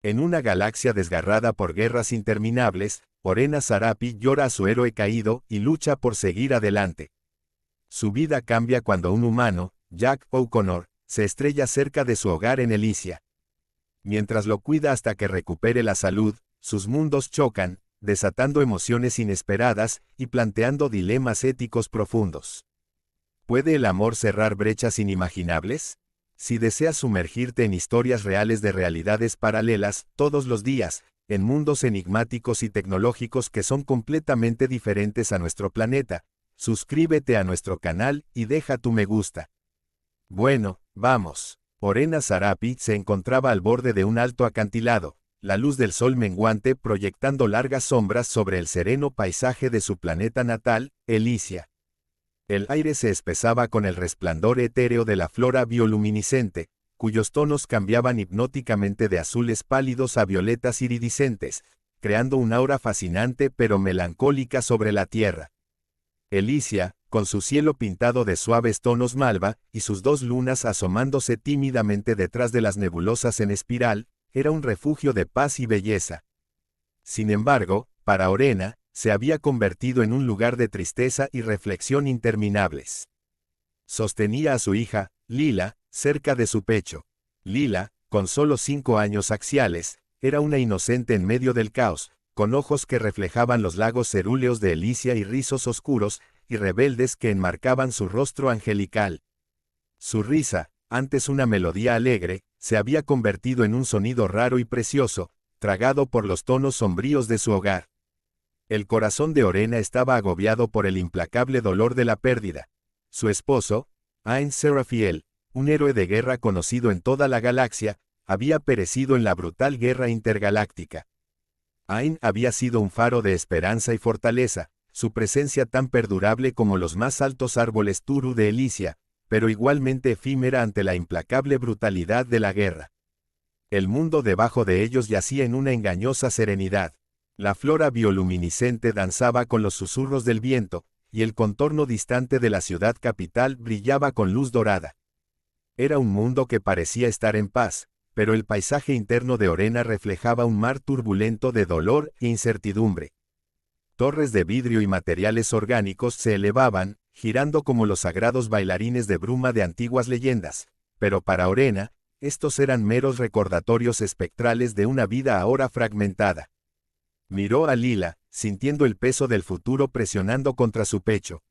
En una galaxia desgarrada por guerras interminables, Orena Sarapi llora a su héroe caído y lucha por seguir adelante. Su vida cambia cuando un humano, Jack O'Connor, se estrella cerca de su hogar en Elysia. Mientras lo cuida hasta que recupere la salud, sus mundos chocan, desatando emociones inesperadas y planteando dilemas éticos profundos. ¿Puede el amor cerrar brechas inimaginables? Si deseas sumergirte en historias reales de realidades paralelas, todos los días, en mundos enigmáticos y tecnológicos que son completamente diferentes a nuestro planeta, suscríbete a nuestro canal y deja tu me gusta. Bueno, vamos. Orena Sarapi se encontraba al borde de un alto acantilado, la luz del sol menguante proyectando largas sombras sobre el sereno paisaje de su planeta natal, Elysia. El aire se espesaba con el resplandor etéreo de la flora bioluminiscente, cuyos tonos cambiaban hipnóticamente de azules pálidos a violetas iridiscentes, creando un aura fascinante pero melancólica sobre la Tierra. Elysia, con su cielo pintado de suaves tonos malva, y sus dos lunas asomándose tímidamente detrás de las nebulosas en espiral, era un refugio de paz y belleza. Sin embargo, para Orena, se había convertido en un lugar de tristeza y reflexión interminables. Sostenía a su hija, Lila, cerca de su pecho. Lila, con solo 5 años axiales, era una inocente en medio del caos, con ojos que reflejaban los lagos cerúleos de Elysia y rizos oscuros y rebeldes que enmarcaban su rostro angelical. Su risa, antes una melodía alegre, se había convertido en un sonido raro y precioso, tragado por los tonos sombríos de su hogar. El corazón de Orena estaba agobiado por el implacable dolor de la pérdida. Su esposo, Ain Serafiel, un héroe de guerra conocido en toda la galaxia, había perecido en la brutal guerra intergaláctica. Ain había sido un faro de esperanza y fortaleza, su presencia tan perdurable como los más altos árboles Turu de Elysia, pero igualmente efímera ante la implacable brutalidad de la guerra. El mundo debajo de ellos yacía en una engañosa serenidad. La flora bioluminiscente danzaba con los susurros del viento, y el contorno distante de la ciudad capital brillaba con luz dorada. Era un mundo que parecía estar en paz, pero el paisaje interno de Orena reflejaba un mar turbulento de dolor e incertidumbre. Torres de vidrio y materiales orgánicos se elevaban, girando como los sagrados bailarines de bruma de antiguas leyendas, pero para Orena, estos eran meros recordatorios espectrales de una vida ahora fragmentada. Miró a Lila, sintiendo el peso del futuro presionando contra su pecho.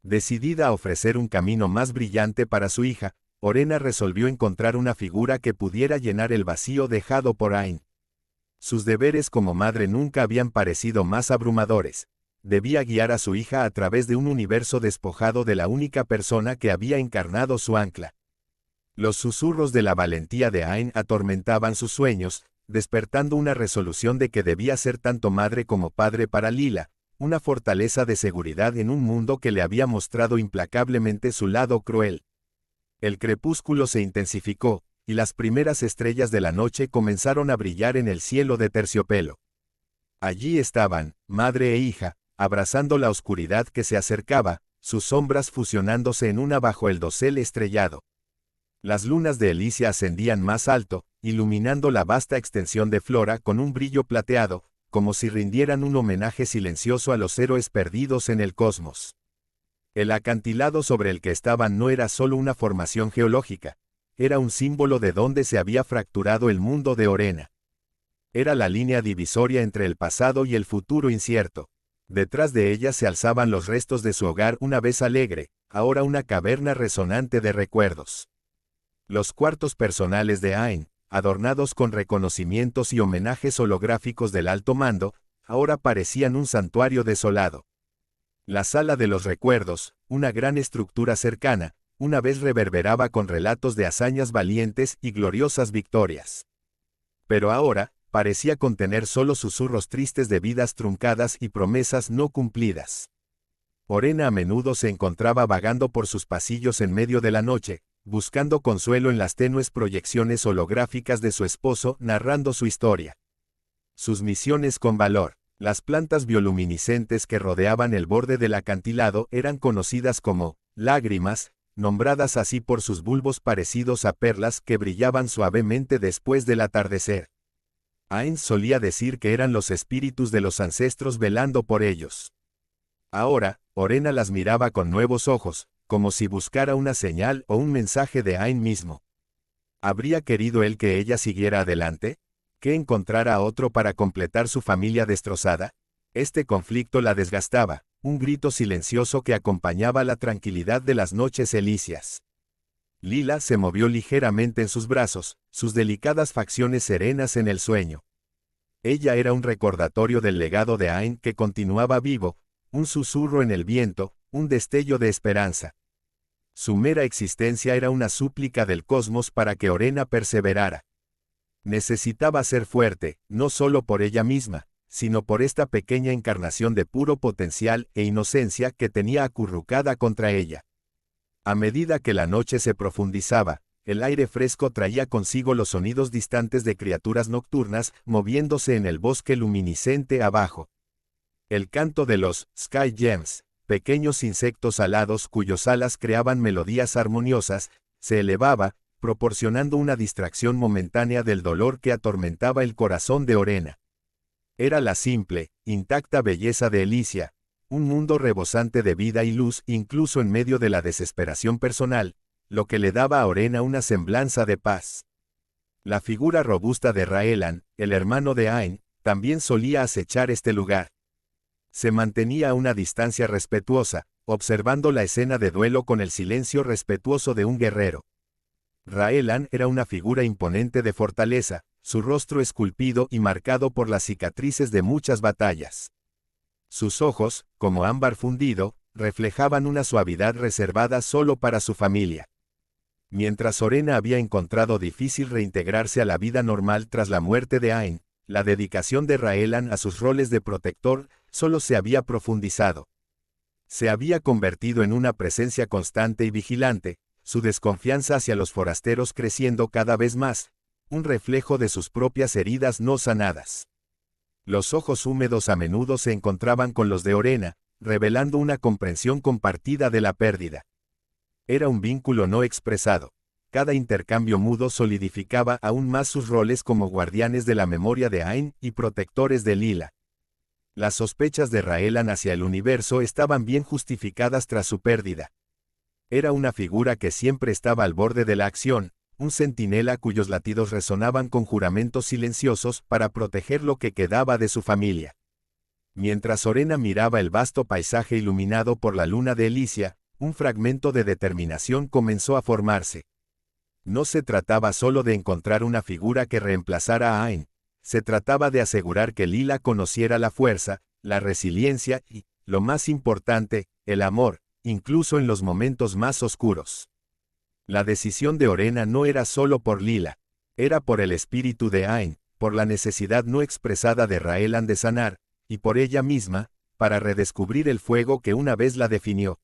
Decidida a ofrecer un camino más brillante para su hija, Orena resolvió encontrar una figura que pudiera llenar el vacío dejado por Ain. Sus deberes como madre nunca habían parecido más abrumadores. Debía guiar a su hija a través de un universo despojado de la única persona que había encarnado su ancla. Los susurros de la valentía de Ain atormentaban sus sueños, despertando una resolución de que debía ser tanto madre como padre para Lila, una fortaleza de seguridad en un mundo que le había mostrado implacablemente su lado cruel. El crepúsculo se intensificó, y las primeras estrellas de la noche comenzaron a brillar en el cielo de terciopelo. Allí estaban, madre e hija, abrazando la oscuridad que se acercaba, sus sombras fusionándose en una bajo el dosel estrellado. Las lunas de Elysia ascendían más alto, iluminando la vasta extensión de flora con un brillo plateado, como si rindieran un homenaje silencioso a los héroes perdidos en el cosmos. El acantilado sobre el que estaban no era solo una formación geológica, era un símbolo de dónde se había fracturado el mundo de Orena. Era la línea divisoria entre el pasado y el futuro incierto. Detrás de ella se alzaban los restos de su hogar una vez alegre, ahora una caverna resonante de recuerdos. Los cuartos personales de Ain, adornados con reconocimientos y homenajes holográficos del alto mando, ahora parecían un santuario desolado. La sala de los recuerdos, una gran estructura cercana, una vez reverberaba con relatos de hazañas valientes y gloriosas victorias. Pero ahora, parecía contener solo susurros tristes de vidas truncadas y promesas no cumplidas. Orena a menudo se encontraba vagando por sus pasillos en medio de la noche, buscando consuelo en las tenues proyecciones holográficas de su esposo narrando su historia. Sus misiones con valor. Las plantas bioluminiscentes que rodeaban el borde del acantilado eran conocidas como lágrimas, nombradas así por sus bulbos parecidos a perlas que brillaban suavemente después del atardecer. Aang solía decir que eran los espíritus de los ancestros velando por ellos. Ahora, Orena las miraba con nuevos ojos, como si buscara una señal o un mensaje de Aang mismo. ¿Habría querido él que ella siguiera adelante? ¿Que encontrara a otro para completar su familia destrozada? Este conflicto la desgastaba, un grito silencioso que acompañaba la tranquilidad de las noches elíseas. Lila se movió ligeramente en sus brazos, sus delicadas facciones serenas en el sueño. Ella era un recordatorio del legado de Aang que continuaba vivo, un susurro en el viento, un destello de esperanza. Su mera existencia era una súplica del cosmos para que Orena perseverara. Necesitaba ser fuerte, no solo por ella misma, sino por esta pequeña encarnación de puro potencial e inocencia que tenía acurrucada contra ella. A medida que la noche se profundizaba, el aire fresco traía consigo los sonidos distantes de criaturas nocturnas moviéndose en el bosque luminiscente abajo. El canto de los Sky Gems, pequeños insectos alados cuyos alas creaban melodías armoniosas, se elevaba, proporcionando una distracción momentánea del dolor que atormentaba el corazón de Orena. Era la simple, intacta belleza de Elysia, un mundo rebosante de vida y luz incluso en medio de la desesperación personal, lo que le daba a Orena una semblanza de paz. La figura robusta de Raelan, el hermano de Aang, también solía acechar este lugar. Se mantenía a una distancia respetuosa, observando la escena de duelo con el silencio respetuoso de un guerrero. Raelan era una figura imponente de fortaleza, su rostro esculpido y marcado por las cicatrices de muchas batallas. Sus ojos, como ámbar fundido, reflejaban una suavidad reservada solo para su familia. Mientras Orena había encontrado difícil reintegrarse a la vida normal tras la muerte de Aang, la dedicación de Raelan a sus roles de protector solo se había profundizado. Se había convertido en una presencia constante y vigilante, su desconfianza hacia los forasteros creciendo cada vez más, un reflejo de sus propias heridas no sanadas. Los ojos húmedos a menudo se encontraban con los de Orena, revelando una comprensión compartida de la pérdida. Era un vínculo no expresado. Cada intercambio mudo solidificaba aún más sus roles como guardianes de la memoria de Aang y protectores de Lila. Las sospechas de Raelan hacia el universo estaban bien justificadas tras su pérdida. Era una figura que siempre estaba al borde de la acción, un centinela cuyos latidos resonaban con juramentos silenciosos para proteger lo que quedaba de su familia. Mientras Orena miraba el vasto paisaje iluminado por la luna de Elysia, un fragmento de determinación comenzó a formarse. No se trataba solo de encontrar una figura que reemplazara a Aang, se trataba de asegurar que Lila conociera la fuerza, la resiliencia y, lo más importante, el amor, incluso en los momentos más oscuros. La decisión de Orena no era solo por Lila, era por el espíritu de Aang, por la necesidad no expresada de Raelan de sanar, y por ella misma, para redescubrir el fuego que una vez la definió.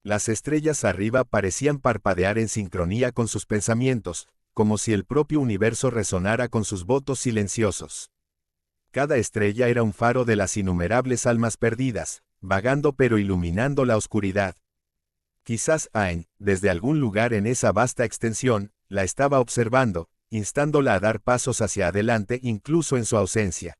Las estrellas arriba parecían parpadear en sincronía con sus pensamientos, como si el propio universo resonara con sus votos silenciosos. Cada estrella era un faro de las innumerables almas perdidas, vagando pero iluminando la oscuridad. Quizás Aang, desde algún lugar en esa vasta extensión, la estaba observando, instándola a dar pasos hacia adelante incluso en su ausencia.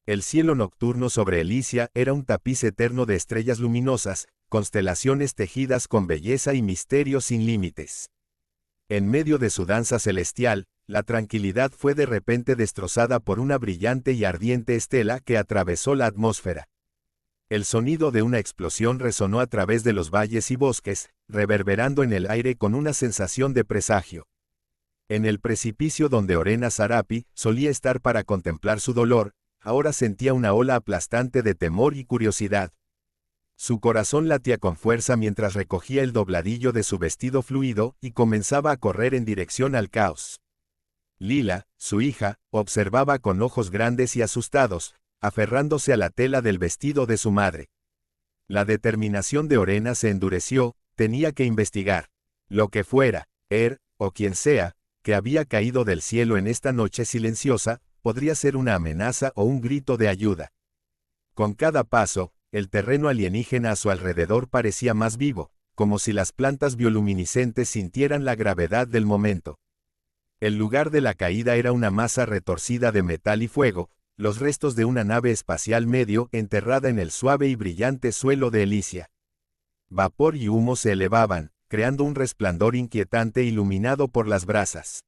El cielo nocturno sobre Elysia era un tapiz eterno de estrellas luminosas, constelaciones tejidas con belleza y misterio sin límites. En medio de su danza celestial, la tranquilidad fue de repente destrozada por una brillante y ardiente estela que atravesó la atmósfera. El sonido de una explosión resonó a través de los valles y bosques, reverberando en el aire con una sensación de presagio. En el precipicio donde Orena Sarapi solía estar para contemplar su dolor, ahora sentía una ola aplastante de temor y curiosidad. Su corazón latía con fuerza mientras recogía el dobladillo de su vestido fluido y comenzaba a correr en dirección al caos. Lila, su hija, observaba con ojos grandes y asustados, aferrándose a la tela del vestido de su madre. La determinación de Orena se endureció, tenía que investigar. Lo que fuera, o quien sea, que había caído del cielo en esta noche silenciosa, podría ser una amenaza o un grito de ayuda. Con cada paso, el terreno alienígena a su alrededor parecía más vivo, como si las plantas bioluminiscentes sintieran la gravedad del momento. El lugar de la caída era una masa retorcida de metal y fuego, los restos de una nave espacial medio enterrada en el suave y brillante suelo de Elysia. Vapor y humo se elevaban, creando un resplandor inquietante iluminado por las brasas.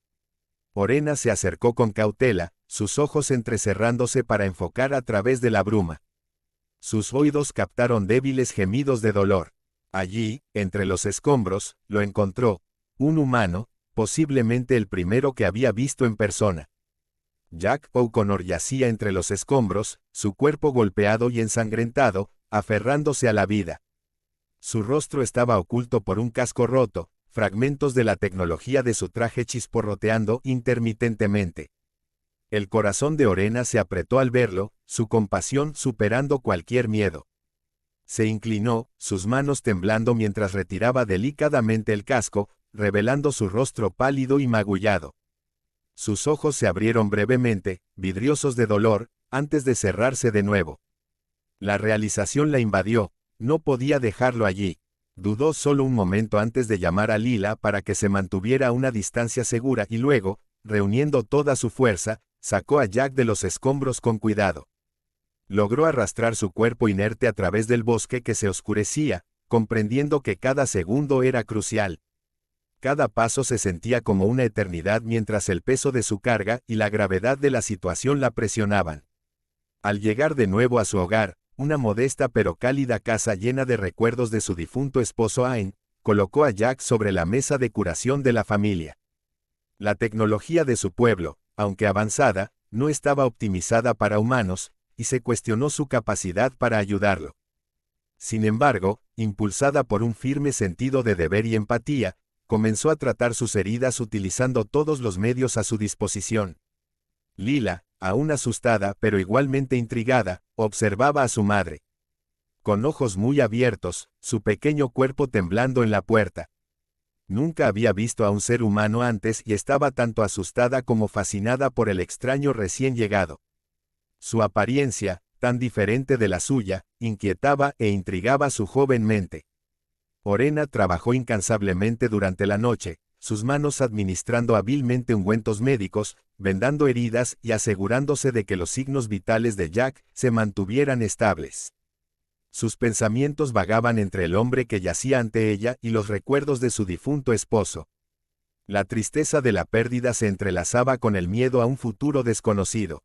Orena se acercó con cautela, sus ojos entrecerrándose para enfocar a través de la bruma. Sus oídos captaron débiles gemidos de dolor. Allí, entre los escombros, lo encontró, un humano, posiblemente el primero que había visto en persona. Jack O'Connor yacía entre los escombros, su cuerpo golpeado y ensangrentado, aferrándose a la vida. Su rostro estaba oculto por un casco roto, fragmentos de la tecnología de su traje chisporroteando intermitentemente. El corazón de Orena se apretó al verlo, su compasión superando cualquier miedo. Se inclinó, sus manos temblando mientras retiraba delicadamente el casco, revelando su rostro pálido y magullado. Sus ojos se abrieron brevemente, vidriosos de dolor, antes de cerrarse de nuevo. La realización la invadió, no podía dejarlo allí. Dudó solo un momento antes de llamar a Lila para que se mantuviera a una distancia segura y luego, reuniendo toda su fuerza, sacó a Jack de los escombros con cuidado. Logró arrastrar su cuerpo inerte a través del bosque que se oscurecía, comprendiendo que cada segundo era crucial. Cada paso se sentía como una eternidad mientras el peso de su carga y la gravedad de la situación la presionaban. Al llegar de nuevo a su hogar, una modesta pero cálida casa llena de recuerdos de su difunto esposo Ain, colocó a Jack sobre la mesa de curación de la familia. La tecnología de su pueblo, aunque avanzada, no estaba optimizada para humanos, y se cuestionó su capacidad para ayudarlo. Sin embargo, impulsada por un firme sentido de deber y empatía, comenzó a tratar sus heridas utilizando todos los medios a su disposición. Lila, aún asustada pero igualmente intrigada, observaba a su madre. Con ojos muy abiertos, su pequeño cuerpo temblando en la puerta. Nunca había visto a un ser humano antes y estaba tanto asustada como fascinada por el extraño recién llegado. Su apariencia, tan diferente de la suya, inquietaba e intrigaba su joven mente. Orena trabajó incansablemente durante la noche, sus manos administrando hábilmente ungüentos médicos, vendando heridas y asegurándose de que los signos vitales de Jack se mantuvieran estables. Sus pensamientos vagaban entre el hombre que yacía ante ella y los recuerdos de su difunto esposo. La tristeza de la pérdida se entrelazaba con el miedo a un futuro desconocido.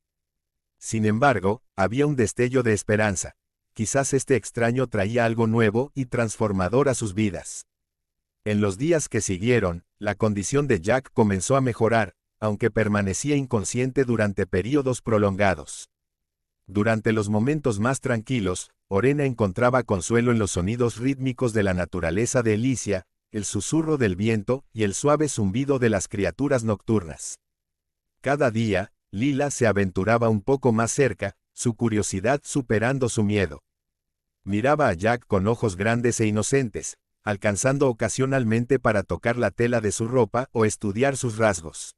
Sin embargo, había un destello de esperanza. Quizás este extraño traía algo nuevo y transformador a sus vidas. En los días que siguieron, la condición de Jack comenzó a mejorar, aunque permanecía inconsciente durante períodos prolongados. Durante los momentos más tranquilos, Orena encontraba consuelo en los sonidos rítmicos de la naturaleza de Elysia, el susurro del viento y el suave zumbido de las criaturas nocturnas. Cada día, Lila se aventuraba un poco más cerca, su curiosidad superando su miedo. Miraba a Jack con ojos grandes e inocentes, alcanzando ocasionalmente para tocar la tela de su ropa o estudiar sus rasgos.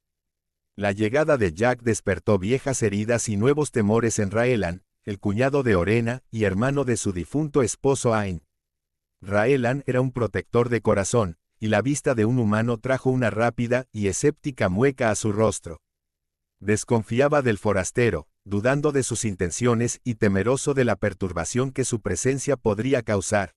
La llegada de Jack despertó viejas heridas y nuevos temores en Raelan, el cuñado de Orena y hermano de su difunto esposo Ain. Raelan era un protector de corazón, y la vista de un humano trajo una rápida y escéptica mueca a su rostro. Desconfiaba del forastero, dudando de sus intenciones y temeroso de la perturbación que su presencia podría causar.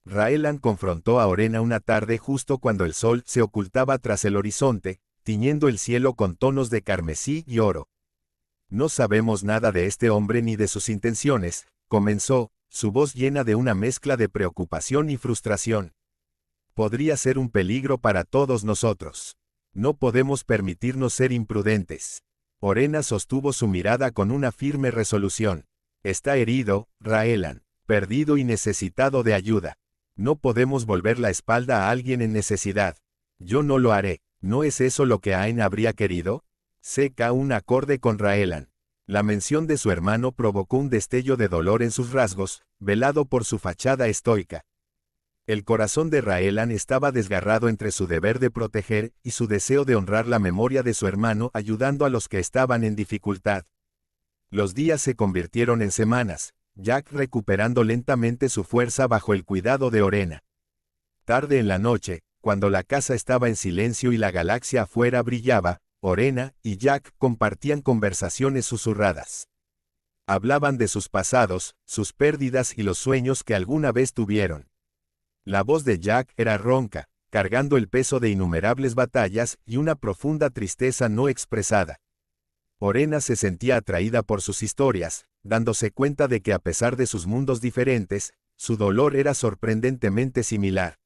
Raelan confrontó a Orena una tarde justo cuando el sol se ocultaba tras el horizonte, tiñendo el cielo con tonos de carmesí y oro. No sabemos nada de este hombre ni de sus intenciones, comenzó, su voz llena de una mezcla de preocupación y frustración. Podría ser un peligro para todos nosotros. No podemos permitirnos ser imprudentes. Orena sostuvo su mirada con una firme resolución. Está herido, Raelan, perdido y necesitado de ayuda. No podemos volver la espalda a alguien en necesidad. Yo no lo haré. ¿No es eso lo que Ain habría querido? Seca un acorde con Raelan. La mención de su hermano provocó un destello de dolor en sus rasgos, velado por su fachada estoica. El corazón de Raelan estaba desgarrado entre su deber de proteger y su deseo de honrar la memoria de su hermano ayudando a los que estaban en dificultad. Los días se convirtieron en semanas, Jack recuperando lentamente su fuerza bajo el cuidado de Orena. Tarde en la noche, cuando la casa estaba en silencio y la galaxia afuera brillaba, Orena y Jack compartían conversaciones susurradas. Hablaban de sus pasados, sus pérdidas y los sueños que alguna vez tuvieron. La voz de Jack era ronca, cargando el peso de innumerables batallas y una profunda tristeza no expresada. Orena se sentía atraída por sus historias, dándose cuenta de que a pesar de sus mundos diferentes, su dolor era sorprendentemente similar.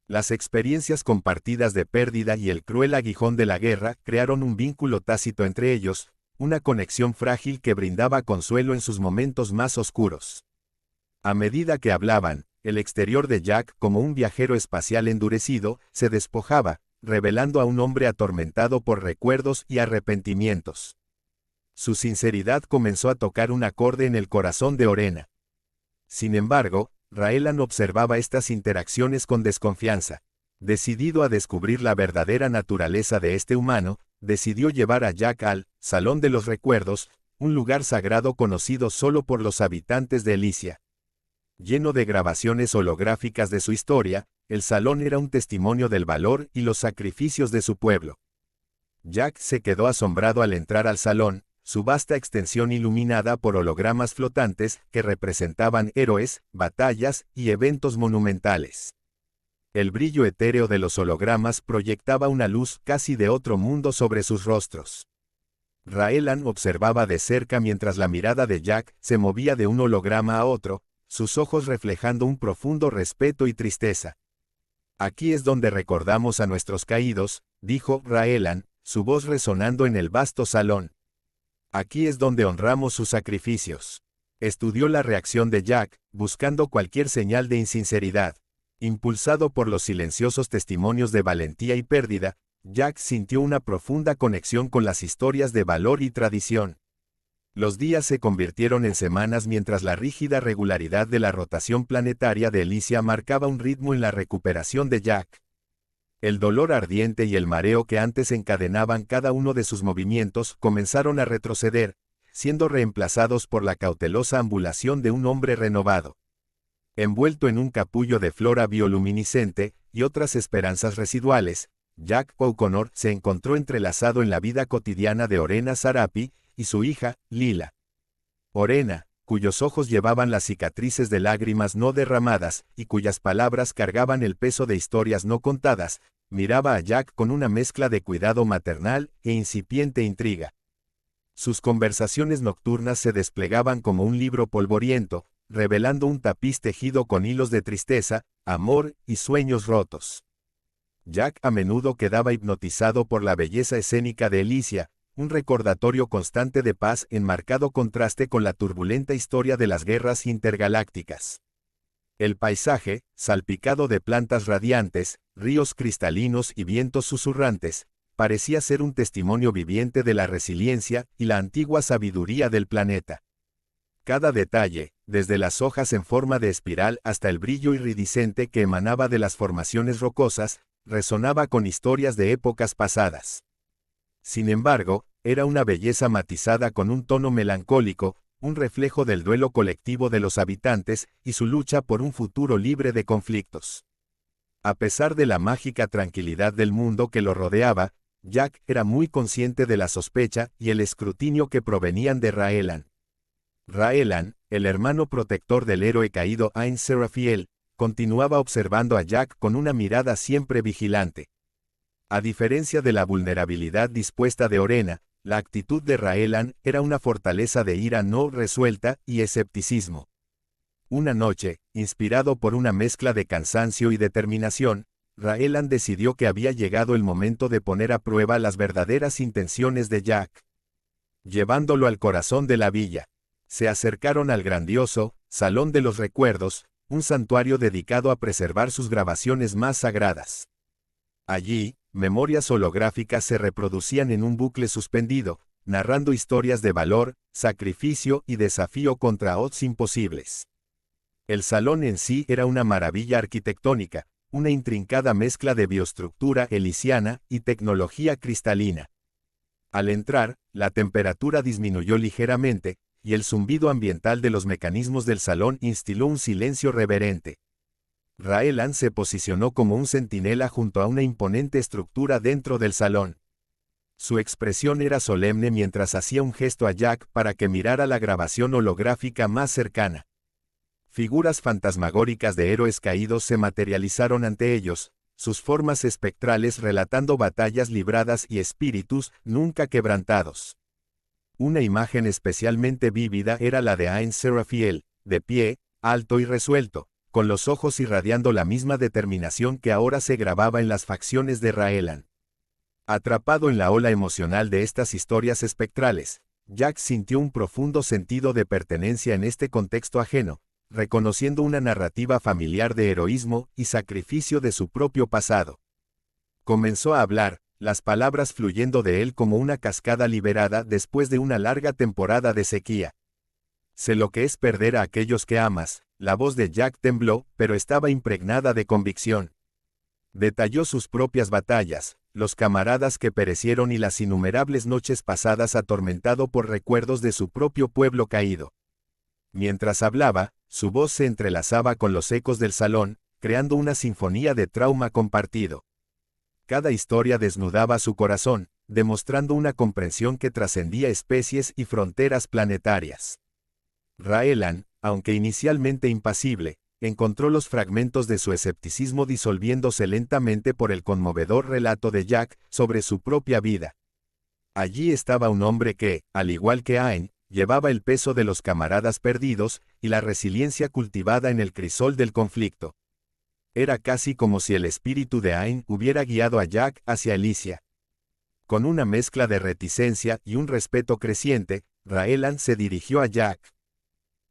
Las experiencias compartidas de pérdida y el cruel aguijón de la guerra crearon un vínculo tácito entre ellos, una conexión frágil que brindaba consuelo en sus momentos más oscuros. A medida que hablaban, el exterior de Jack, como un viajero espacial endurecido, se despojaba, revelando a un hombre atormentado por recuerdos y arrepentimientos. Su sinceridad comenzó a tocar un acorde en el corazón de Orena. Sin embargo, Raelan observaba estas interacciones con desconfianza. Decidido a descubrir la verdadera naturaleza de este humano, decidió llevar a Jack al Salón de los Recuerdos, un lugar sagrado conocido solo por los habitantes de Elysia. Lleno de grabaciones holográficas de su historia, el salón era un testimonio del valor y los sacrificios de su pueblo. Jack se quedó asombrado al entrar al salón, su vasta extensión iluminada por hologramas flotantes que representaban héroes, batallas y eventos monumentales. El brillo etéreo de los hologramas proyectaba una luz casi de otro mundo sobre sus rostros. Raelan observaba de cerca mientras la mirada de Jack se movía de un holograma a otro, sus ojos reflejando un profundo respeto y tristeza. «Aquí es donde recordamos a nuestros caídos», dijo Raelan, su voz resonando en el vasto salón. «Aquí es donde honramos sus sacrificios». Estudió la reacción de Jack, buscando cualquier señal de insinceridad. Impulsado por los silenciosos testimonios de valentía y pérdida, Jack sintió una profunda conexión con las historias de valor y tradición. Los días se convirtieron en semanas mientras la rígida regularidad de la rotación planetaria de Elysia marcaba un ritmo en la recuperación de Jack. El dolor ardiente y el mareo que antes encadenaban cada uno de sus movimientos comenzaron a retroceder, siendo reemplazados por la cautelosa ambulación de un hombre renovado. Envuelto en un capullo de flora bioluminiscente y otras esperanzas residuales, Jack O'Connor se encontró entrelazado en la vida cotidiana de Orena Sarapi y su hija, Lila. Orena, cuyos ojos llevaban las cicatrices de lágrimas no derramadas y cuyas palabras cargaban el peso de historias no contadas, miraba a Jack con una mezcla de cuidado maternal e incipiente intriga. Sus conversaciones nocturnas se desplegaban como un libro polvoriento, revelando un tapiz tejido con hilos de tristeza, amor y sueños rotos. Jack a menudo quedaba hipnotizado por la belleza escénica de Elysia, un recordatorio constante de paz en marcado contraste con la turbulenta historia de las guerras intergalácticas. El paisaje, salpicado de plantas radiantes, ríos cristalinos y vientos susurrantes, parecía ser un testimonio viviente de la resiliencia y la antigua sabiduría del planeta. Cada detalle, desde las hojas en forma de espiral hasta el brillo iridiscente que emanaba de las formaciones rocosas, resonaba con historias de épocas pasadas. Sin embargo, era una belleza matizada con un tono melancólico, un reflejo del duelo colectivo de los habitantes y su lucha por un futuro libre de conflictos. A pesar de la mágica tranquilidad del mundo que lo rodeaba, Jack era muy consciente de la sospecha y el escrutinio que provenían de Raelan. Raelan, el hermano protector del héroe caído Ain Serafiel, continuaba observando a Jack con una mirada siempre vigilante. A diferencia de la vulnerabilidad dispuesta de Orena, la actitud de Raelan era una fortaleza de ira no resuelta y escepticismo. Una noche, inspirado por una mezcla de cansancio y determinación, Raelan decidió que había llegado el momento de poner a prueba las verdaderas intenciones de Jack. Llevándolo al corazón de la villa, se acercaron al grandioso Salón de los Recuerdos, un santuario dedicado a preservar sus grabaciones más sagradas. Allí, memorias holográficas se reproducían en un bucle suspendido, narrando historias de valor, sacrificio y desafío contra odds imposibles. El salón en sí era una maravilla arquitectónica, una intrincada mezcla de bioestructura elysiana y tecnología cristalina. Al entrar, la temperatura disminuyó ligeramente, y el zumbido ambiental de los mecanismos del salón instiló un silencio reverente. Raelan se posicionó como un centinela junto a una imponente estructura dentro del salón. Su expresión era solemne mientras hacía un gesto a Jack para que mirara la grabación holográfica más cercana. Figuras fantasmagóricas de héroes caídos se materializaron ante ellos, sus formas espectrales relatando batallas libradas y espíritus nunca quebrantados. Una imagen especialmente vívida era la de Ain Serafiel, de pie, alto y resuelto, con los ojos irradiando la misma determinación que ahora se grababa en las facciones de Raelan. Atrapado en la ola emocional de estas historias espectrales, Jack sintió un profundo sentido de pertenencia en este contexto ajeno, reconociendo una narrativa familiar de heroísmo y sacrificio de su propio pasado. Comenzó a hablar, las palabras fluyendo de él como una cascada liberada después de una larga temporada de sequía. Sé lo que es perder a aquellos que amas. La voz de Jack tembló, pero estaba impregnada de convicción. Detalló sus propias batallas, los camaradas que perecieron y las innumerables noches pasadas atormentado por recuerdos de su propio pueblo caído. Mientras hablaba, su voz se entrelazaba con los ecos del salón, creando una sinfonía de trauma compartido. Cada historia desnudaba su corazón, demostrando una comprensión que trascendía especies y fronteras planetarias. Raelan, aunque inicialmente impasible, encontró los fragmentos de su escepticismo disolviéndose lentamente por el conmovedor relato de Jack sobre su propia vida. Allí estaba un hombre que, al igual que Ain, llevaba el peso de los camaradas perdidos y la resiliencia cultivada en el crisol del conflicto. Era casi como si el espíritu de Ain hubiera guiado a Jack hacia Elysia. Con una mezcla de reticencia y un respeto creciente, Raelan se dirigió a Jack.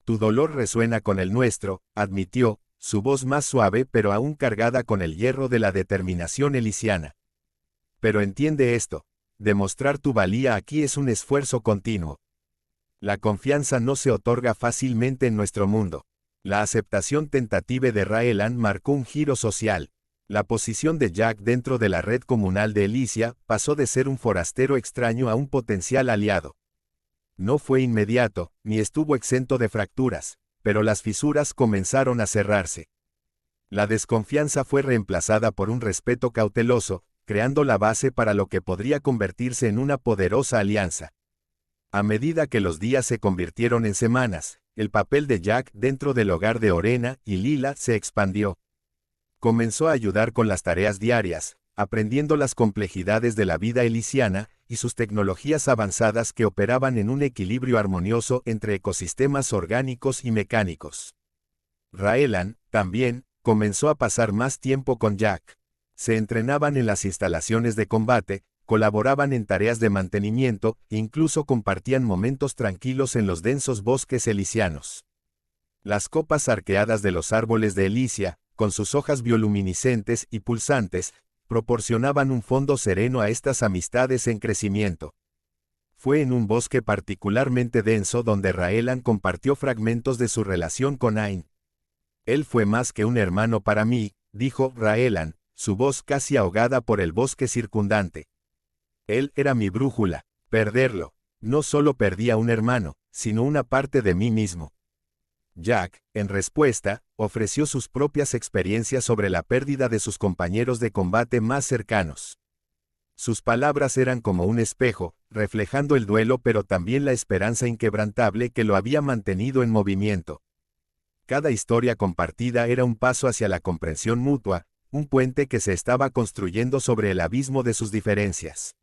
Tu dolor resuena con el nuestro, admitió, su voz más suave pero aún cargada con el hierro de la determinación elysiana. Pero entiende esto, demostrar tu valía aquí es un esfuerzo continuo. La confianza no se otorga fácilmente en nuestro mundo. La aceptación tentativa de Raelan marcó un giro social. La posición de Jack dentro de la red comunal de Elysia pasó de ser un forastero extraño a un potencial aliado. No fue inmediato, ni estuvo exento de fracturas, pero las fisuras comenzaron a cerrarse. La desconfianza fue reemplazada por un respeto cauteloso, creando la base para lo que podría convertirse en una poderosa alianza. A medida que los días se convirtieron en semanas, el papel de Jack dentro del hogar de Orena y Lila se expandió. Comenzó a ayudar con las tareas diarias, aprendiendo las complejidades de la vida elysiana y sus tecnologías avanzadas que operaban en un equilibrio armonioso entre ecosistemas orgánicos y mecánicos. Raelan, también, comenzó a pasar más tiempo con Jack. Se entrenaban en las instalaciones de combate, colaboraban en tareas de mantenimiento e incluso compartían momentos tranquilos en los densos bosques elysianos. Las copas arqueadas de los árboles de Elysia, con sus hojas bioluminiscentes y pulsantes, proporcionaban un fondo sereno a estas amistades en crecimiento. Fue en un bosque particularmente denso donde Raelan compartió fragmentos de su relación con Ain. Él fue más que un hermano para mí, dijo Raelan, su voz casi ahogada por el bosque circundante. Él era mi brújula. Perderlo. No solo perdí a un hermano, sino una parte de mí mismo. Jack, en respuesta, ofreció sus propias experiencias sobre la pérdida de sus compañeros de combate más cercanos. Sus palabras eran como un espejo, reflejando el duelo pero también la esperanza inquebrantable que lo había mantenido en movimiento. Cada historia compartida era un paso hacia la comprensión mutua, un puente que se estaba construyendo sobre el abismo de sus diferencias.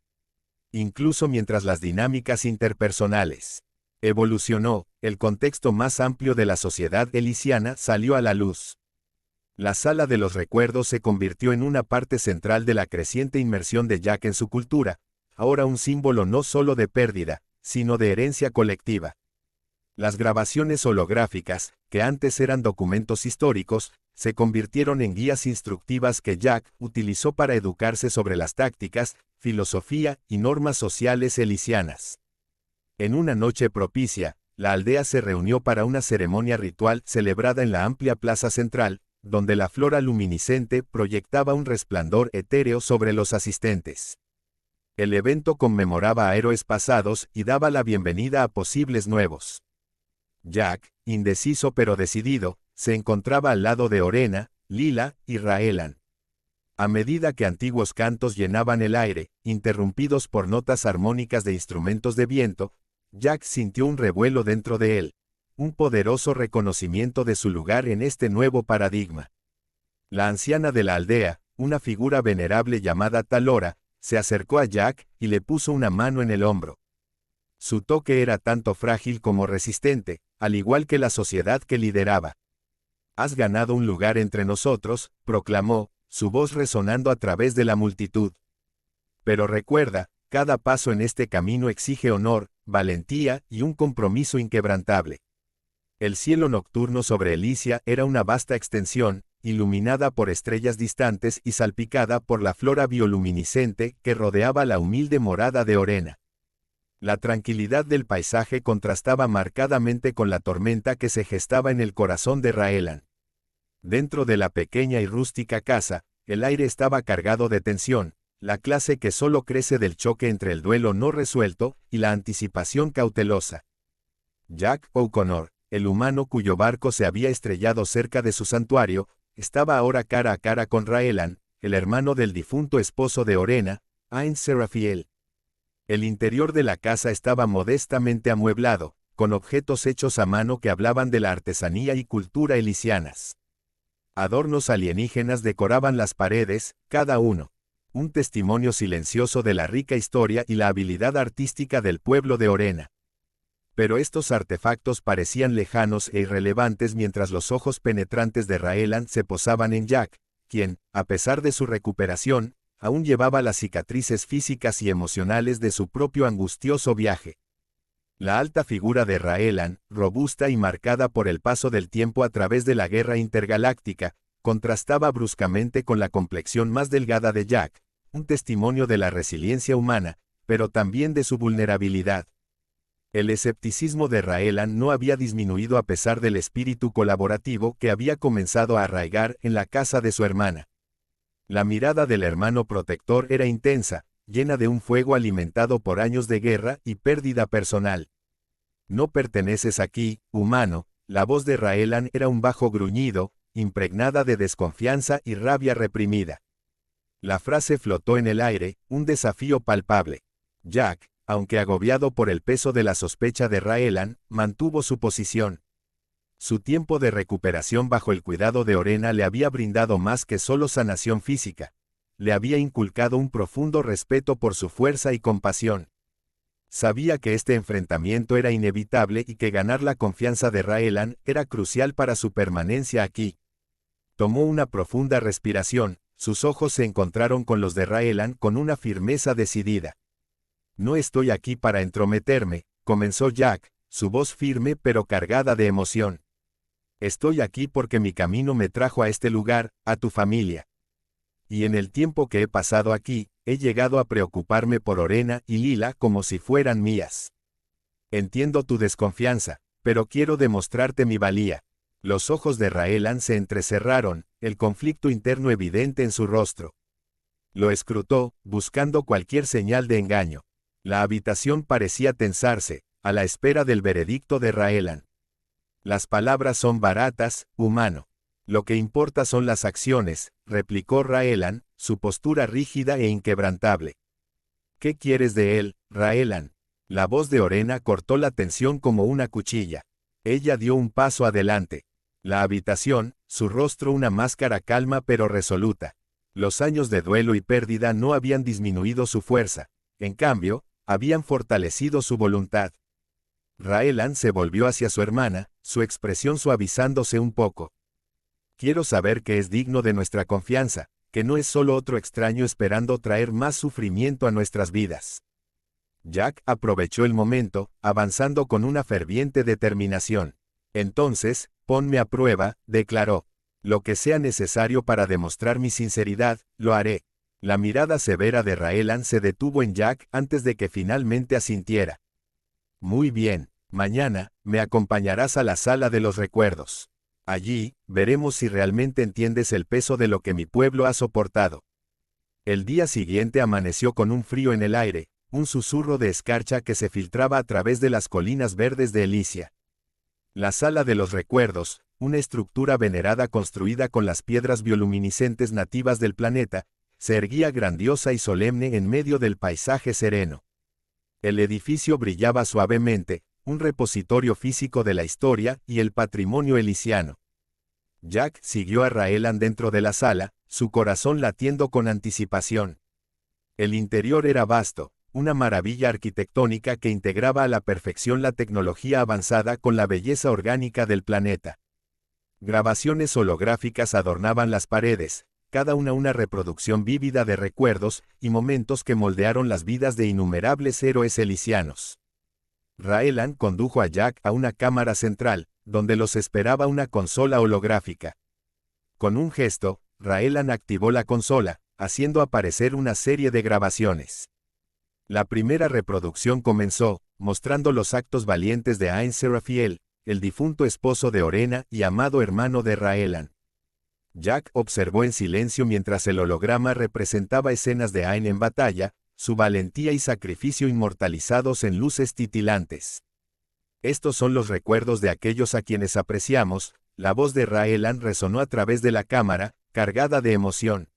Incluso mientras las dinámicas interpersonales evolucionó, el contexto más amplio de la sociedad elysiana salió a la luz. La sala de los recuerdos se convirtió en una parte central de la creciente inmersión de Jack en su cultura, ahora un símbolo no solo de pérdida, sino de herencia colectiva. Las grabaciones holográficas, que antes eran documentos históricos, se convirtieron en guías instructivas que Jack utilizó para educarse sobre las tácticas, filosofía y normas sociales elysianas. En una noche propicia, la aldea se reunió para una ceremonia ritual celebrada en la amplia plaza central, donde la flora luminiscente proyectaba un resplandor etéreo sobre los asistentes. El evento conmemoraba a héroes pasados y daba la bienvenida a posibles nuevos. Jack, indeciso pero decidido, se encontraba al lado de Orena, Lila y Raelan. A medida que antiguos cantos llenaban el aire, interrumpidos por notas armónicas de instrumentos de viento, Jack sintió un revuelo dentro de él, un poderoso reconocimiento de su lugar en este nuevo paradigma. La anciana de la aldea, una figura venerable llamada Talora, se acercó a Jack y le puso una mano en el hombro. Su toque era tanto frágil como resistente, al igual que la sociedad que lideraba. «Has ganado un lugar entre nosotros», proclamó, su voz resonando a través de la multitud. «Pero recuerda, cada paso en este camino exige honor, valentía y un compromiso inquebrantable». El cielo nocturno sobre Elysia era una vasta extensión, iluminada por estrellas distantes y salpicada por la flora bioluminiscente que rodeaba la humilde morada de Orena. La tranquilidad del paisaje contrastaba marcadamente con la tormenta que se gestaba en el corazón de Raelan. Dentro de la pequeña y rústica casa, el aire estaba cargado de tensión, la clase que solo crece del choque entre el duelo no resuelto y la anticipación cautelosa. Jack O'Connor, el humano cuyo barco se había estrellado cerca de su santuario, estaba ahora cara a cara con Raelan, el hermano del difunto esposo de Orena, Ain Serafiel. El interior de la casa estaba modestamente amueblado, con objetos hechos a mano que hablaban de la artesanía y cultura elisianas. Adornos alienígenas decoraban las paredes, cada uno un testimonio silencioso de la rica historia y la habilidad artística del pueblo de Orena. Pero estos artefactos parecían lejanos e irrelevantes mientras los ojos penetrantes de Raelan se posaban en Jack, quien, a pesar de su recuperación, aún llevaba las cicatrices físicas y emocionales de su propio angustioso viaje. La alta figura de Raelan, robusta y marcada por el paso del tiempo a través de la guerra intergaláctica, contrastaba bruscamente con la complexión más delgada de Jack, un testimonio de la resiliencia humana, pero también de su vulnerabilidad. El escepticismo de Raelan no había disminuido a pesar del espíritu colaborativo que había comenzado a arraigar en la casa de su hermana. La mirada del hermano protector era intensa, llena de un fuego alimentado por años de guerra y pérdida personal. «No perteneces aquí, humano», la voz de Raelan era un bajo gruñido, impregnada de desconfianza y rabia reprimida. La frase flotó en el aire, un desafío palpable. Jack, aunque agobiado por el peso de la sospecha de Raelan, mantuvo su posición. Su tiempo de recuperación bajo el cuidado de Orena le había brindado más que solo sanación física. Le había inculcado un profundo respeto por su fuerza y compasión. Sabía que este enfrentamiento era inevitable y que ganar la confianza de Raelan era crucial para su permanencia aquí. Tomó una profunda respiración, sus ojos se encontraron con los de Raelan con una firmeza decidida. «No estoy aquí para entrometerme», comenzó Jack, su voz firme pero cargada de emoción. «Estoy aquí porque mi camino me trajo a este lugar, a tu familia. Y en el tiempo que he pasado aquí, he llegado a preocuparme por Orena y Lila como si fueran mías. Entiendo tu desconfianza, pero quiero demostrarte mi valía». Los ojos de Raelan se entrecerraron, el conflicto interno evidente en su rostro. Lo escrutó, buscando cualquier señal de engaño. La habitación parecía tensarse, a la espera del veredicto de Raelan. «Las palabras son baratas, humano. Lo que importa son las acciones», replicó Raelan, su postura rígida e inquebrantable. «¿Qué quieres de él, Raelan?». La voz de Orena cortó la tensión como una cuchilla. Ella dio un paso adelante. La habitación, su rostro una máscara calma pero resoluta. Los años de duelo y pérdida no habían disminuido su fuerza. En cambio, habían fortalecido su voluntad. Raelan se volvió hacia su hermana, su expresión suavizándose un poco. «Quiero saber que es digno de nuestra confianza, que no es solo otro extraño esperando traer más sufrimiento a nuestras vidas». Jack aprovechó el momento, avanzando con una ferviente determinación. «Entonces, ponme a prueba», declaró. «Lo que sea necesario para demostrar mi sinceridad, lo haré». La mirada severa de Raelan se detuvo en Jack antes de que finalmente asintiera. «Muy bien, mañana, me acompañarás a la sala de los recuerdos. Allí, veremos si realmente entiendes el peso de lo que mi pueblo ha soportado». El día siguiente amaneció con un frío en el aire, un susurro de escarcha que se filtraba a través de las colinas verdes de Elysia. La Sala de los Recuerdos, una estructura venerada construida con las piedras bioluminiscentes nativas del planeta, se erguía grandiosa y solemne en medio del paisaje sereno. El edificio brillaba suavemente, un repositorio físico de la historia y el patrimonio elisiano. Jack siguió a Raelan dentro de la sala, su corazón latiendo con anticipación. El interior era vasto, una maravilla arquitectónica que integraba a la perfección la tecnología avanzada con la belleza orgánica del planeta. Grabaciones holográficas adornaban las paredes, cada una reproducción vívida de recuerdos y momentos que moldearon las vidas de innumerables héroes elisianos. Raelan condujo a Jack a una cámara central, donde los esperaba una consola holográfica. Con un gesto, Raelan activó la consola, haciendo aparecer una serie de grabaciones. La primera reproducción comenzó, mostrando los actos valientes de Ain Serafiel, el difunto esposo de Orena y amado hermano de Raelan. Jack observó en silencio mientras el holograma representaba escenas de Ain en batalla, su valentía y sacrificio inmortalizados en luces titilantes. Estos son los recuerdos de aquellos a quienes apreciamos. La voz de Raelan resonó a través de la cámara, cargada de emoción.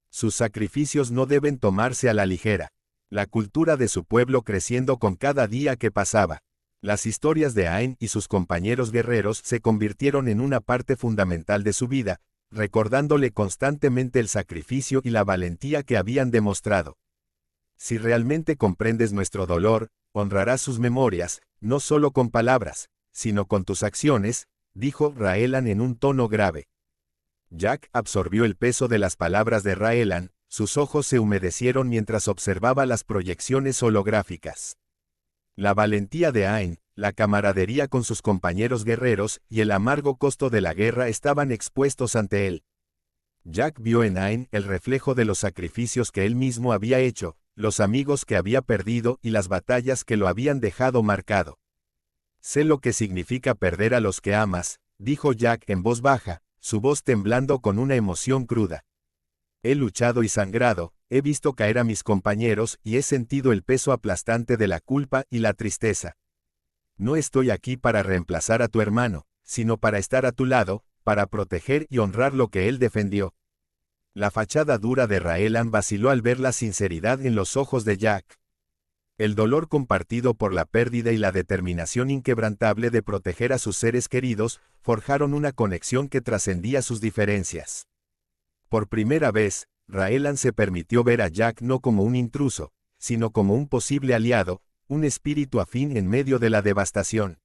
Sus sacrificios no deben tomarse a la ligera. La cultura de su pueblo creciendo con cada día que pasaba. Las historias de Ain y sus compañeros guerreros se convirtieron en una parte fundamental de su vida, recordándole constantemente el sacrificio y la valentía que habían demostrado. Si realmente comprendes nuestro dolor, honrarás sus memorias, no solo con palabras, sino con tus acciones, dijo Raelan en un tono grave. Jack absorbió el peso de las palabras de Raelan, sus ojos se humedecieron mientras observaba las proyecciones holográficas. La valentía de Ain, la camaradería con sus compañeros guerreros y el amargo costo de la guerra estaban expuestos ante él. Jack vio en Ain el reflejo de los sacrificios que él mismo había hecho, los amigos que había perdido y las batallas que lo habían dejado marcado. Sé lo que significa perder a los que amas, dijo Jack en voz baja, su voz temblando con una emoción cruda. He luchado y sangrado, he visto caer a mis compañeros y he sentido el peso aplastante de la culpa y la tristeza. No estoy aquí para reemplazar a tu hermano, sino para estar a tu lado, para proteger y honrar lo que él defendió. La fachada dura de Raelan vaciló al ver la sinceridad en los ojos de Jack. El dolor compartido por la pérdida y la determinación inquebrantable de proteger a sus seres queridos forjaron una conexión que trascendía sus diferencias. Por primera vez, Raelan se permitió ver a Jack no como un intruso, sino como un posible aliado, un espíritu afín en medio de la devastación.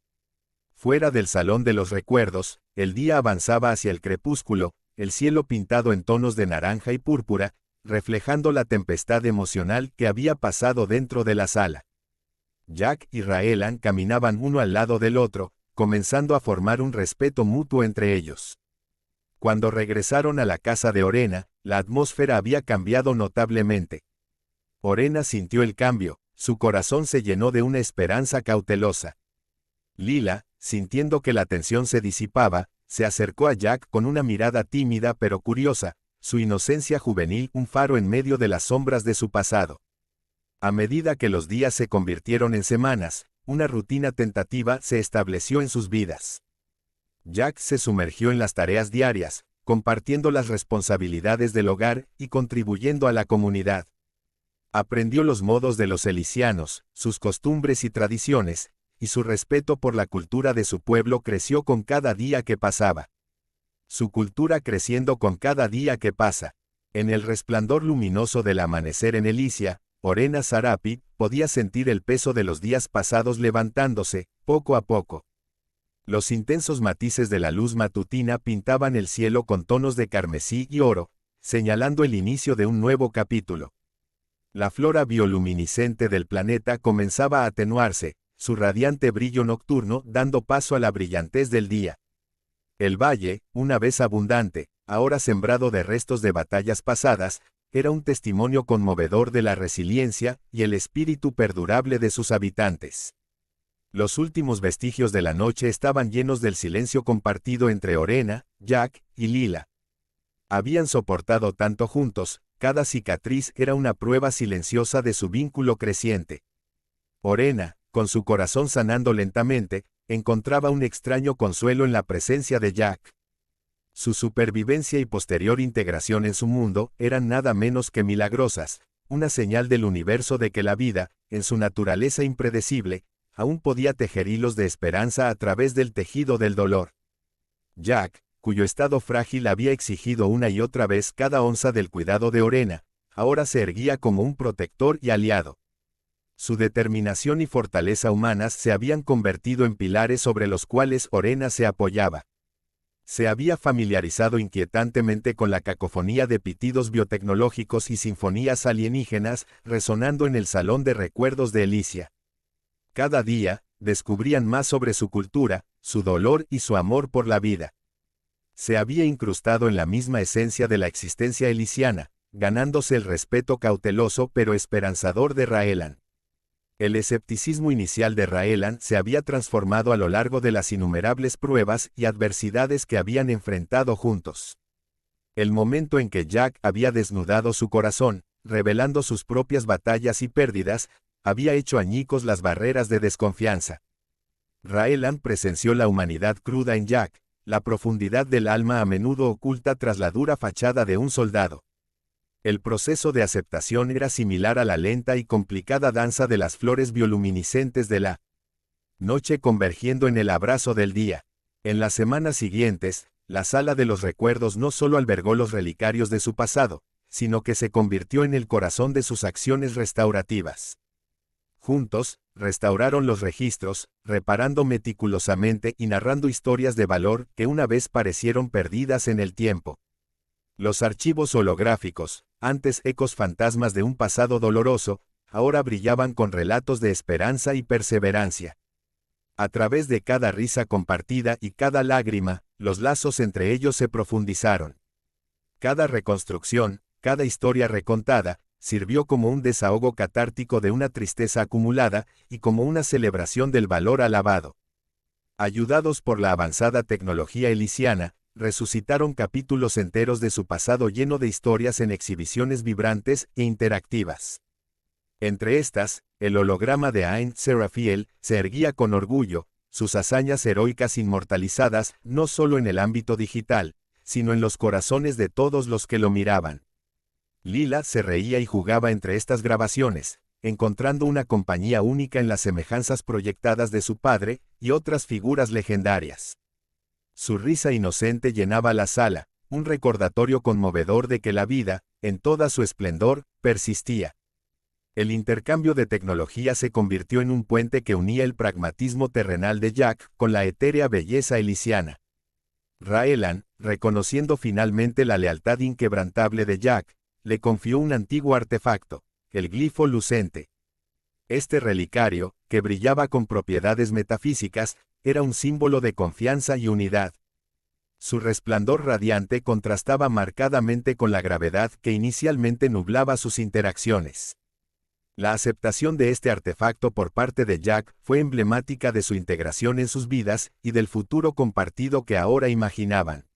Fuera del Salón de los Recuerdos, el día avanzaba hacia el crepúsculo, el cielo pintado en tonos de naranja y púrpura, reflejando la tempestad emocional que había pasado dentro de la sala. Jack y Raelan caminaban uno al lado del otro, comenzando a formar un respeto mutuo entre ellos. Cuando regresaron a la casa de Orena, la atmósfera había cambiado notablemente. Orena sintió el cambio, su corazón se llenó de una esperanza cautelosa. Lila, sintiendo que la tensión se disipaba, se acercó a Jack con una mirada tímida pero curiosa, su inocencia juvenil un faro en medio de las sombras de su pasado. A medida que los días se convirtieron en semanas, una rutina tentativa se estableció en sus vidas. Jack se sumergió en las tareas diarias, compartiendo las responsabilidades del hogar y contribuyendo a la comunidad. Aprendió los modos de los elisianos, sus costumbres y tradiciones, y su respeto por la cultura de su pueblo creció con cada día que pasaba. Su cultura creciendo con cada día que pasa. En el resplandor luminoso del amanecer en Elysia, Orena Sarapi podía sentir el peso de los días pasados levantándose, poco a poco. Los intensos matices de la luz matutina pintaban el cielo con tonos de carmesí y oro, señalando el inicio de un nuevo capítulo. La flora bioluminiscente del planeta comenzaba a atenuarse, su radiante brillo nocturno dando paso a la brillantez del día. El valle, una vez abundante, ahora sembrado de restos de batallas pasadas, era un testimonio conmovedor de la resiliencia y el espíritu perdurable de sus habitantes. Los últimos vestigios de la noche estaban llenos del silencio compartido entre Orena, Jack y Lila. Habían soportado tanto juntos, cada cicatriz era una prueba silenciosa de su vínculo creciente. Orena, con su corazón sanando lentamente, encontraba un extraño consuelo en la presencia de Jack. Su supervivencia y posterior integración en su mundo eran nada menos que milagrosas, una señal del universo de que la vida, en su naturaleza impredecible, aún podía tejer hilos de esperanza a través del tejido del dolor. Jack, cuyo estado frágil había exigido una y otra vez cada onza del cuidado de Orena, ahora se erguía como un protector y aliado. Su determinación y fortaleza humanas se habían convertido en pilares sobre los cuales Orena se apoyaba. Se había familiarizado inquietantemente con la cacofonía de pitidos biotecnológicos y sinfonías alienígenas resonando en el salón de recuerdos de Elysia. Cada día, descubrían más sobre su cultura, su dolor y su amor por la vida. Se había incrustado en la misma esencia de la existencia elysiana, ganándose el respeto cauteloso pero esperanzador de Raelan. El escepticismo inicial de Raelan se había transformado a lo largo de las innumerables pruebas y adversidades que habían enfrentado juntos. El momento en que Jack había desnudado su corazón, revelando sus propias batallas y pérdidas, había hecho añicos las barreras de desconfianza. Raelan presenció la humanidad cruda en Jack, la profundidad del alma a menudo oculta tras la dura fachada de un soldado. El proceso de aceptación era similar a la lenta y complicada danza de las flores bioluminiscentes de la noche convergiendo en el abrazo del día. En las semanas siguientes, la sala de los recuerdos no solo albergó los relicarios de su pasado, sino que se convirtió en el corazón de sus acciones restaurativas. Juntos, restauraron los registros, reparando meticulosamente y narrando historias de valor que una vez parecieron perdidas en el tiempo. Los archivos holográficos, antes ecos fantasmas de un pasado doloroso, ahora brillaban con relatos de esperanza y perseverancia. A través de cada risa compartida y cada lágrima, los lazos entre ellos se profundizaron. Cada reconstrucción, cada historia recontada, sirvió como un desahogo catártico de una tristeza acumulada y como una celebración del valor alabado. Ayudados por la avanzada tecnología elysiana, resucitaron capítulos enteros de su pasado lleno de historias en exhibiciones vibrantes e interactivas. Entre estas, el holograma de Ain Serafiel se erguía con orgullo, sus hazañas heroicas inmortalizadas no solo en el ámbito digital, sino en los corazones de todos los que lo miraban. Lila se reía y jugaba entre estas grabaciones, encontrando una compañía única en las semejanzas proyectadas de su padre y otras figuras legendarias. Su risa inocente llenaba la sala, un recordatorio conmovedor de que la vida, en toda su esplendor, persistía. El intercambio de tecnología se convirtió en un puente que unía el pragmatismo terrenal de Jack con la etérea belleza elysiana. Raelan, reconociendo finalmente la lealtad inquebrantable de Jack, le confió un antiguo artefacto, el glifo lucente. Este relicario, que brillaba con propiedades metafísicas, era un símbolo de confianza y unidad. Su resplandor radiante contrastaba marcadamente con la gravedad que inicialmente nublaba sus interacciones. La aceptación de este artefacto por parte de Jack fue emblemática de su integración en sus vidas y del futuro compartido que ahora imaginaban.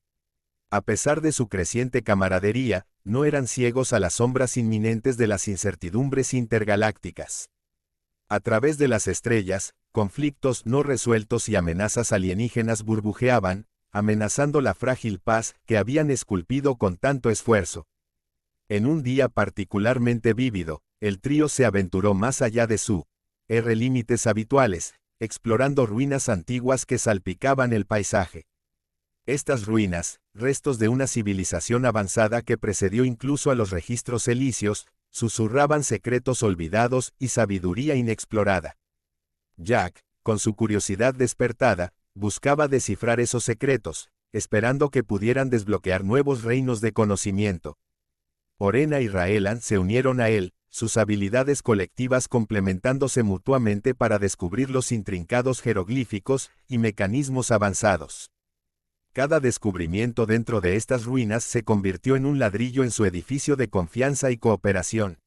A pesar de su creciente camaradería, no eran ciegos a las sombras inminentes de las incertidumbres intergalácticas. A través de las estrellas, conflictos no resueltos y amenazas alienígenas burbujeaban, amenazando la frágil paz que habían esculpido con tanto esfuerzo. En un día particularmente vívido, el trío se aventuró más allá de sus límites habituales, explorando ruinas antiguas que salpicaban el paisaje. Estas ruinas, restos de una civilización avanzada que precedió incluso a los registros elíseos, susurraban secretos olvidados y sabiduría inexplorada. Jack, con su curiosidad despertada, buscaba descifrar esos secretos, esperando que pudieran desbloquear nuevos reinos de conocimiento. Orena y Raelan se unieron a él, sus habilidades colectivas complementándose mutuamente para descubrir los intrincados jeroglíficos y mecanismos avanzados. Cada descubrimiento dentro de estas ruinas se convirtió en un ladrillo en su edificio de confianza y cooperación.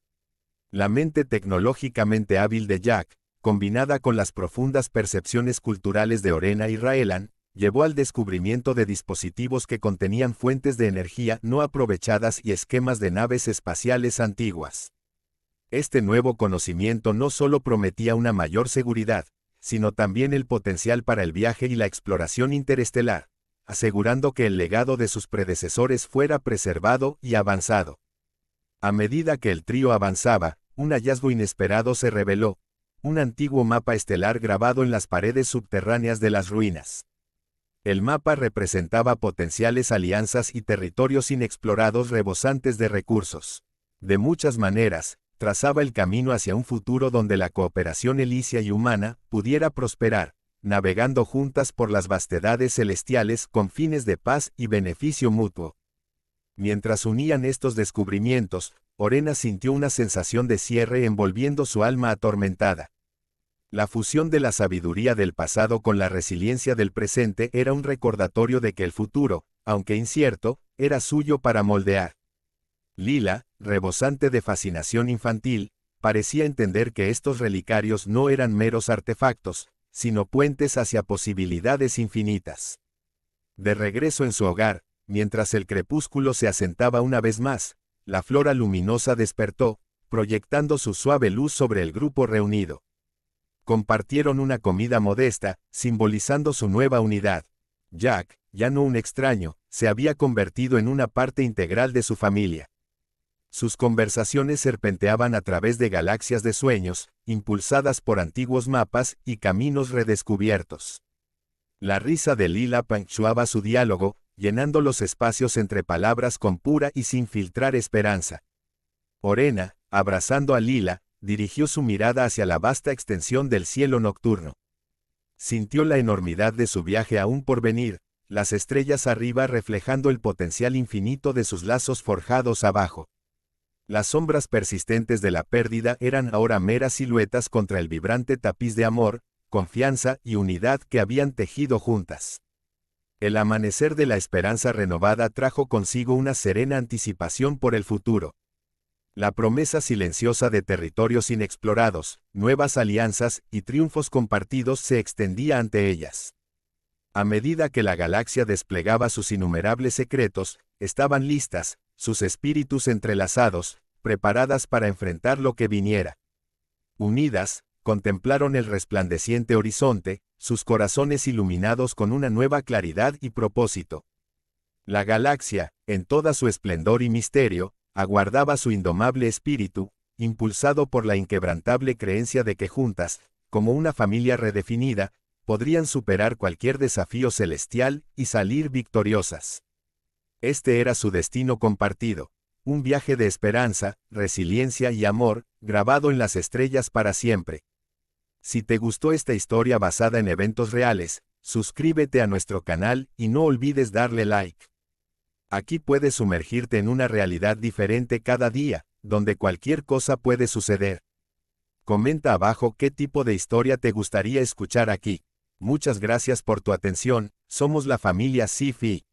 La mente tecnológicamente hábil de Jack, combinada con las profundas percepciones culturales de Orena y Raelan, llevó al descubrimiento de dispositivos que contenían fuentes de energía no aprovechadas y esquemas de naves espaciales antiguas. Este nuevo conocimiento no solo prometía una mayor seguridad, sino también el potencial para el viaje y la exploración interestelar, asegurando que el legado de sus predecesores fuera preservado y avanzado. A medida que el trío avanzaba, un hallazgo inesperado se reveló, un antiguo mapa estelar grabado en las paredes subterráneas de las ruinas. El mapa representaba potenciales alianzas y territorios inexplorados rebosantes de recursos. De muchas maneras, trazaba el camino hacia un futuro donde la cooperación elicia y humana pudiera prosperar, navegando juntas por las vastedades celestiales con fines de paz y beneficio mutuo. Mientras unían estos descubrimientos, Orena sintió una sensación de cierre envolviendo su alma atormentada. La fusión de la sabiduría del pasado con la resiliencia del presente era un recordatorio de que el futuro, aunque incierto, era suyo para moldear. Lila, rebosante de fascinación infantil, parecía entender que estos relicarios no eran meros artefactos, sino puentes hacia posibilidades infinitas. De regreso en su hogar, mientras el crepúsculo se asentaba una vez más, la flora luminosa despertó, proyectando su suave luz sobre el grupo reunido. Compartieron una comida modesta, simbolizando su nueva unidad. Jack, ya no un extraño, se había convertido en una parte integral de su familia. Sus conversaciones serpenteaban a través de galaxias de sueños, impulsadas por antiguos mapas y caminos redescubiertos. La risa de Lila punctuaba su diálogo, llenando los espacios entre palabras con pura y sin filtrar esperanza. Orena, abrazando a Lila, dirigió su mirada hacia la vasta extensión del cielo nocturno. Sintió la enormidad de su viaje aún por venir, las estrellas arriba reflejando el potencial infinito de sus lazos forjados abajo. Las sombras persistentes de la pérdida eran ahora meras siluetas contra el vibrante tapiz de amor, confianza y unidad que habían tejido juntas. El amanecer de la esperanza renovada trajo consigo una serena anticipación por el futuro. La promesa silenciosa de territorios inexplorados, nuevas alianzas y triunfos compartidos se extendía ante ellas. A medida que la galaxia desplegaba sus innumerables secretos, estaban listas, sus espíritus entrelazados, preparadas para enfrentar lo que viniera. Unidas, contemplaron el resplandeciente horizonte, sus corazones iluminados con una nueva claridad y propósito. La galaxia, en toda su esplendor y misterio, aguardaba su indomable espíritu, impulsado por la inquebrantable creencia de que juntas, como una familia redefinida, podrían superar cualquier desafío celestial y salir victoriosas. Este era su destino compartido, un viaje de esperanza, resiliencia y amor, grabado en las estrellas para siempre. Si te gustó esta historia basada en eventos reales, suscríbete a nuestro canal y no olvides darle like. Aquí puedes sumergirte en una realidad diferente cada día, donde cualquier cosa puede suceder. Comenta abajo qué tipo de historia te gustaría escuchar aquí. Muchas gracias por tu atención, somos la familia Sci-Fi.